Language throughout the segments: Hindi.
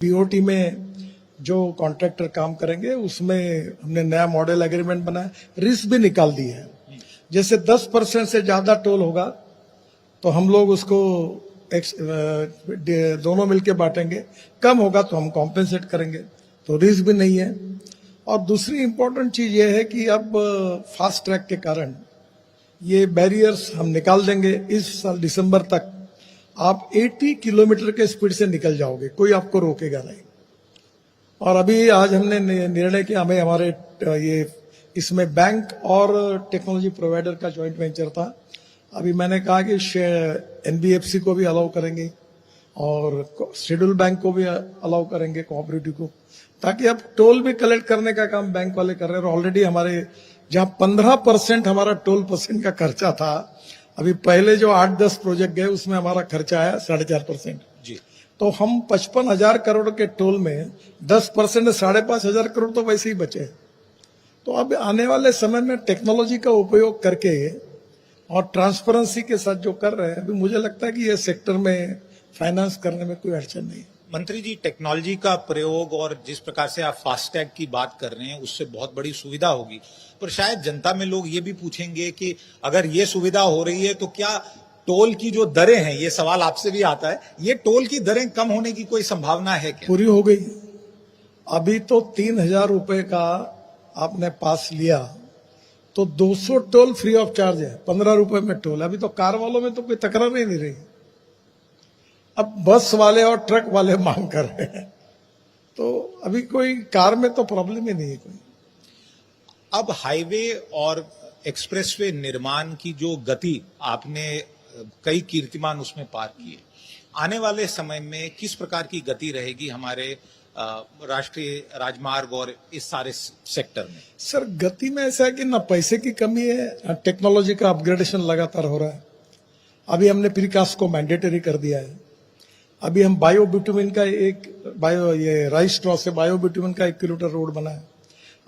बीओटी में जो कॉन्ट्रैक्टर काम करेंगे उसमें हमने नया मॉडल एग्रीमेंट बनाया, रिस्क भी निकाल दी है। जैसे 10% से ज्यादा टोल होगा तो हम लोग उसको दोनों मिलके बांटेंगे, कम होगा तो हम कॉम्पेंसेट करेंगे, तो रिस्क भी नहीं है। और दूसरी इंपॉर्टेंट चीज ये है कि अब फास्ट ट्रैक के कारण ये बैरियर्स हम निकाल देंगे। इस साल दिसंबर तक आप 80 किलोमीटर के स्पीड से निकल जाओगे, कोई आपको रोकेगा नहीं। और अभी आज हमने निर्णय किया, हमें हमारे ये इसमें बैंक और टेक्नोलॉजी प्रोवाइडर का जॉइंट वेंचर था। अभी मैंने कहा कि एनबीएफसी को भी अलाउ करेंगे और शेड्यूल बैंक को भी अलाउ करेंगे, कोऑपरेटिव को, ताकि अब टोल भी कलेक्ट करने का काम बैंक वाले कर रहे हैं। और ऑलरेडी हमारे जहां 15% हमारा टोल परसेंट का खर्चा था, अभी पहले जो 8-10 प्रोजेक्ट गए उसमें हमारा खर्चा आया 4.5% जी। तो हम 55,000 करोड़ के टोल में 10% 5,500 करोड़ तो वैसे ही बचे। तो अब आने वाले समय में टेक्नोलॉजी का उपयोग करके और ट्रांसपेरेंसी के साथ जो कर रहे हैं, अभी मुझे लगता है कि ये सेक्टर में फाइनेंस करने में कोई अड़चन नहीं है। मंत्री जी, टेक्नोलॉजी का प्रयोग और जिस प्रकार से आप फास्टैग की बात कर रहे हैं उससे बहुत बड़ी सुविधा होगी, पर शायद जनता में लोग ये भी पूछेंगे कि अगर ये सुविधा हो रही है तो क्या टोल की जो दरें हैं, ये सवाल आपसे भी आता है, ये टोल की दरें कम होने की कोई संभावना है क्या? पूरी हो गई। अभी तो 3,000 रुपए का आपने पास लिया तो 200 टोल फ्री ऑफ चार्ज है, 15 रुपए में टोल। अभी तो कार वालों में तो कोई तकरार ही नहीं रही। अब बस वाले और ट्रक वाले मांग कर रहे हैं, तो अभी कोई कार में तो प्रॉब्लम ही नहीं है कोई। अब हाईवे और एक्सप्रेसवे निर्माण की जो गति आपने कई कीर्तिमान उसमें पार किए, आने वाले समय में किस प्रकार की गति रहेगी हमारे राष्ट्रीय राजमार्ग और इस सारे सेक्टर में? सर, गति में ऐसा है कि ना पैसे की कमी है, टेक्नोलॉजी का अपग्रेडेशन लगातार हो रहा है। अभी हमने प्रीकास्ट को मैंडेटरी कर दिया है। अभी हम बायोबिटुमिन का राइस स्ट्रॉ से बायोबिटुमिन का 1 किलोमीटर रोड बना है।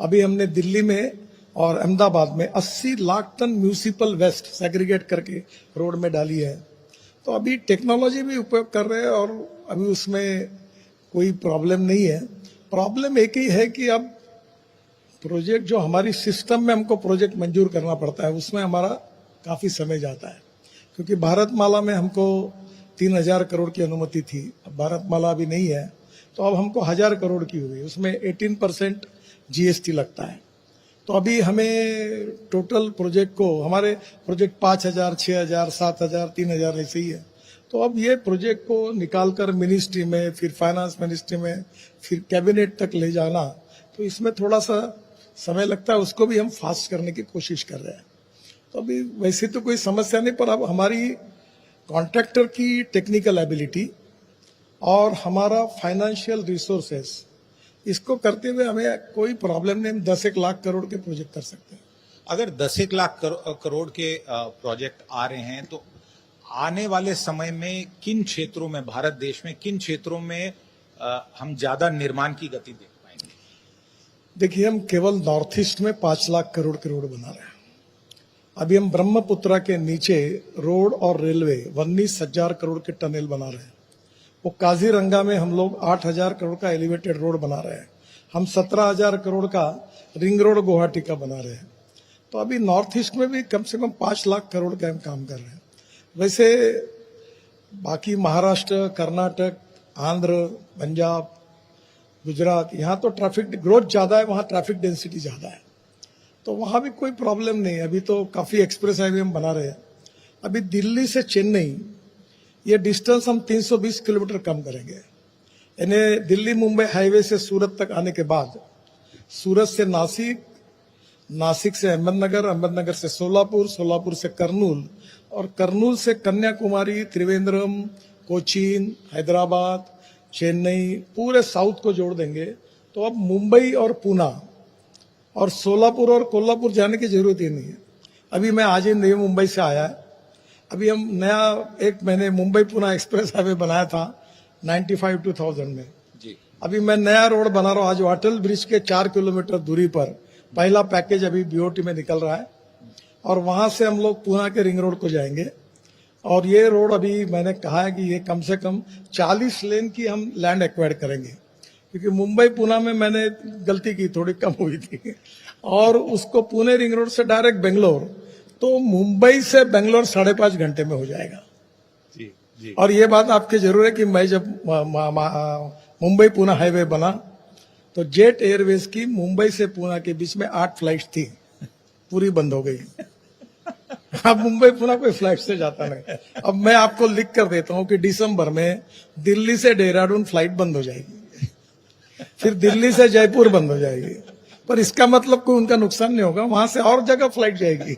अभी हमने दिल्ली में और अहमदाबाद में 80 lakh ton municipal waste segregate करके रोड में डाली है। तो अभी टेक्नोलॉजी भी उपयोग कर रहे हैं और अभी उसमें कोई प्रॉब्लम नहीं है। प्रॉब्लम एक ही है कि अब प्रोजेक्ट जो हमारी सिस्टम में हमको प्रोजेक्ट मंजूर करना पड़ता है, उसमें हमारा काफी समय जाता है, क्योंकि भारतमाला में हमको 3,000 करोड़ की अनुमति थी। अब भारतमाला अभी नहीं है, तो अब हमको 1,000 करोड़ की हुई, उसमें 18% जीएसटी लगता है। तो अभी हमें टोटल प्रोजेक्ट को, हमारे प्रोजेक्ट 5,000, 6,000, 7,000, 3,000 ऐसे ही है। तो अब ये प्रोजेक्ट को निकालकर मिनिस्ट्री में, फिर फाइनेंस मिनिस्ट्री में, फिर कैबिनेट तक ले जाना, तो इसमें थोड़ा सा समय लगता है। उसको भी हम फास्ट करने की कोशिश कर रहे हैं। तो अभी वैसे तो कोई समस्या नहीं, पर अब हमारी कॉन्ट्रैक्टर की टेक्निकल एबिलिटी और हमारा फाइनेंशियल रिसोर्सेस, इसको करते हुए हमें कोई प्रॉब्लम नहीं। हम 10 लाख करोड़ के प्रोजेक्ट कर सकते हैं। अगर 10 लाख करोड़ के प्रोजेक्ट आ रहे हैं तो आने वाले समय में किन क्षेत्रों में, भारत देश में किन क्षेत्रों में हम ज्यादा निर्माण की गति देख पाएंगे? देखिए, हम केवल नॉर्थ ईस्ट में 5 लाख करोड़ के रोड बना रहे हैं। अभी हम ब्रह्मपुत्रा के नीचे रोड और रेलवे 19,000 करोड़ के टनल बना रहे हैं। वो काजीरंगा में हम लोग 8,000 करोड़ का एलिवेटेड रोड बना रहे हैं। हम 17,000 करोड़ का रिंग रोड गुवाहाटी का बना रहे हैं। तो अभी नॉर्थ ईस्ट में भी कम से कम 5 लाख करोड़ का हम काम कर रहे हैं। वैसे बाकी महाराष्ट्र, कर्नाटक, आंध्र, पंजाब, गुजरात, यहाँ तो ट्रैफिक ग्रोथ ज्यादा है, वहाँ ट्रैफिक डेंसिटी ज्यादा है, तो वहां भी कोई प्रॉब्लम नहीं है। अभी तो काफी एक्सप्रेस हाईवे हम बना रहे हैं। अभी दिल्ली से चेन्नई ये डिस्टेंस हम 320 किलोमीटर कम करेंगे। यानी दिल्ली मुंबई हाईवे से सूरत तक आने के बाद, सूरत से नासिक, नासिक से अहमदनगर, अहमदनगर से सोलापुर, सोलापुर से कर्नूल, और कर्नूल से कन्याकुमारी, त्रिवेंद्रम, कोचीन, हैदराबाद, चेन्नई, पूरे साउथ को जोड़ देंगे। तो अब मुंबई और पूना और सोलापुर और कोल्हापुर जाने की जरूरत ही नहीं है। अभी मैं आज ही नई मुंबई से आया है। अभी हम नया एक महीने मुंबई पुणे एक्सप्रेस हाईवे बनाया था 95-2000 में जी। अभी मैं नया रोड बना रहा हूँ। आज अटल ब्रिज के 4 किलोमीटर दूरी पर पहला पैकेज अभी बीओटी में निकल रहा है, और वहां से हम लोग पुणे के रिंग रोड को जाएंगे। और ये रोड अभी मैंने कहा है कि ये कम से कम 40 लेन की हम लैंड एक्वायर करेंगे। क्योंकि मुंबई पुणे में मैंने गलती की, थोड़ी कम हुई थी, और उसको पुणे रिंग रोड से डायरेक्ट बेंगलोर, तो मुंबई से बेंगलोर 5.5 घंटे में हो जाएगा। जी जी। और ये बात आपके जरूर है कि मैं जब मुंबई पुणे हाईवे बना तो जेट एयरवेज की मुंबई से पुणे के बीच में 8 फ्लाइट थी, पूरी बंद हो गई। अब मुंबई पुणे कोई फ्लाइट से जाता नहीं। अब मैं आपको लिख कर देता हूं कि दिसंबर में दिल्ली से देहरादून फ्लाइट बंद हो जाएगी, फिर दिल्ली से जयपुर बंद हो जाएगी, पर इसका मतलब कोई उनका नुकसान नहीं होगा, वहां से और जगह फ्लाइट जाएगी।